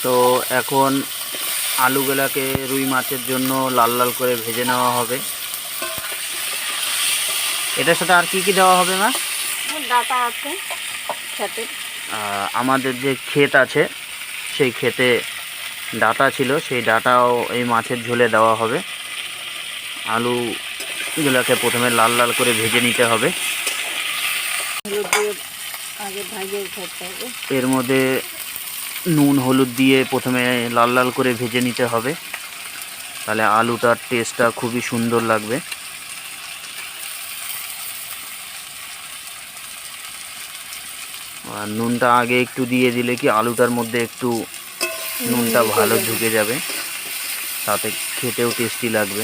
তো এখন আলুগুলাকে রুই মাছের জন্য লাল লাল করে ভেজে নেওয়া হবে। এটার সাথে আর কি কি দেওয়া হবে মা? ডাটা আছে খেতে। আমাদের যে ক্ষেত আছে সেই ক্ষেতে ডাটা ছিল, সেই ডাটাও এই মাছের ঝোলে দেওয়া হবে। আলুগুলোকে প্রথমে লাল লাল করে ভেজে নিতে হবে। আগে ভাজিয়ে খেতে হবে। এর মধ্যে নুন হলুদ দিয়ে প্রথমে লাল লাল করে ভেজে নিতে হবে, তাহলে আলুটার টেস্টটা খুবই সুন্দর লাগবে। আর নুনটা আগে একটু দিয়ে দিলে কি আলুটার মধ্যে একটু নুনটা ভালো ঢুকে যাবে, তাতে খেতেও টেস্টি লাগবে।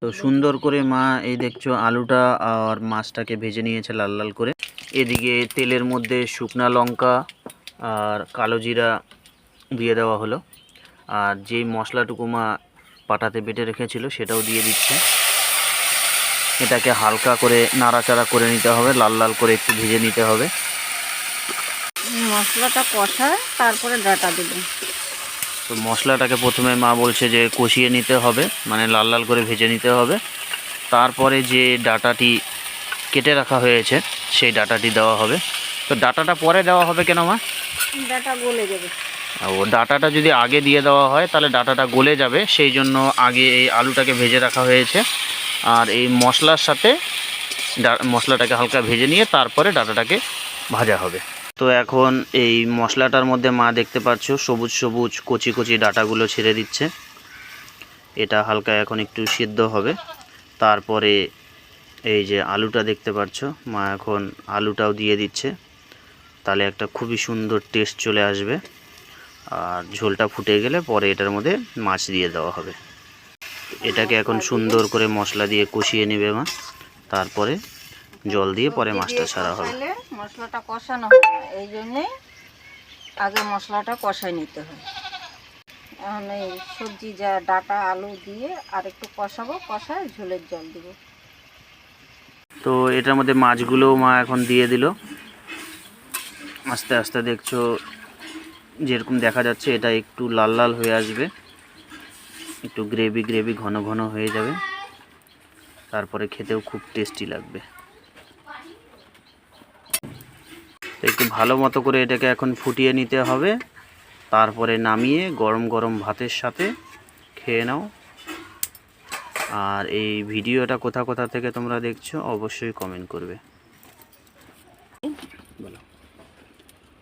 তো সুন্দর করে মা এই দেখছো আলুটা আর মাছটাকে ভেজে নিয়েছে লাল লাল করে। এদিকে তেলের মধ্যে শুকনা লঙ্কা আর কালো জিরা দিয়ে দেওয়া হলো, আর যেই মশলাটুকু মা পাটাতে বেটে রেখেছিল সেটাও দিয়ে দিচ্ছে। এটাকে হালকা করে নাড়াচাড়া করে নিতে হবে, লাল লাল করে একটু ভেজে নিতে হবে। মশলাটা কষায় তারপরে ডাটা দেবে। তো মশলাটাকে প্রথমে মা বলছে যে কষিয়ে নিতে হবে, মানে লাল লাল করে ভেজে নিতে হবে। তারপরে যে ডাটাটি কেটে রাখা হয়েছে সেই ডাটাটি দেওয়া হবে। তো ডাটাটা পরে দেওয়া হবে কেন মা? ডাটা গলে যাবে। ও ডাটাটা যদি আগে দিয়ে দেওয়া হয় তাহলে ডাটাটা গলে যাবে, সেই জন্য আগে এই আলুটাকে ভেজে রাখা হয়েছে। আর এই মশলার সাথে মশলাটাকে হালকা ভেজে নিয়ে তারপরে ডাটাটাকে ভাজা হবে। তো এখন এই মশলাটার মধ্যে মা দেখতে পাচ্ছ সবুজ সবুজ কচি কচি ডাটাগুলো ছেড়ে দিচ্ছে। এটা হালকা এখন একটু সিদ্ধ হবে। তারপরে এই যে আলুটা দেখতে পাচ্ছ মা এখন আলুটাও দিয়ে দিচ্ছে, তাহলে একটা খুবই সুন্দর টেস্ট চলে আসবে। আর ঝোলটা ফুটে গেলে পরে এটার মধ্যে মাছ দিয়ে দেওয়া হবে। এটাকে এখন সুন্দর করে মশলা দিয়ে কষিয়ে নেবে মা, তারপরে জল দিয়ে পরে মাছটা ছাড়া হবে। মশলাটা কষানো হবে না, এই জন্যেই আগে মশলাটা কষাই নিতে হয়। এখন এই সবজি যা ডাটা আলু দিয়ে আর একটু কষাবো, কষায় ঝোলের জল দিব। তো এটার মধ্যে মাছগুলোও মা এখন দিয়ে দিল। আস্তে আস্তে দেখছো যেরকম দেখা যাচ্ছে এটা একটু লাল লাল হয়ে আসবে, একটু গ্রেভি গ্রেভি ঘন ঘন হয়ে যাবে, তারপরে খেতেও খুব টেস্টি লাগবে। তো একটু ভালো মতো করে এটাকে এখন ফুটিয়ে নিতে হবে, তারপরে নামিয়ে গরম গরম ভাতের সাথে খেয়ে নাও। আর এই ভিডিওটা কোথা কোথা থেকে তোমরা দেখছো অবশ্যই কমেন্ট করবে।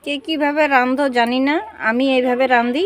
কে কীভাবে রাঁধো জানি না, আমি এইভাবে রাঁধি।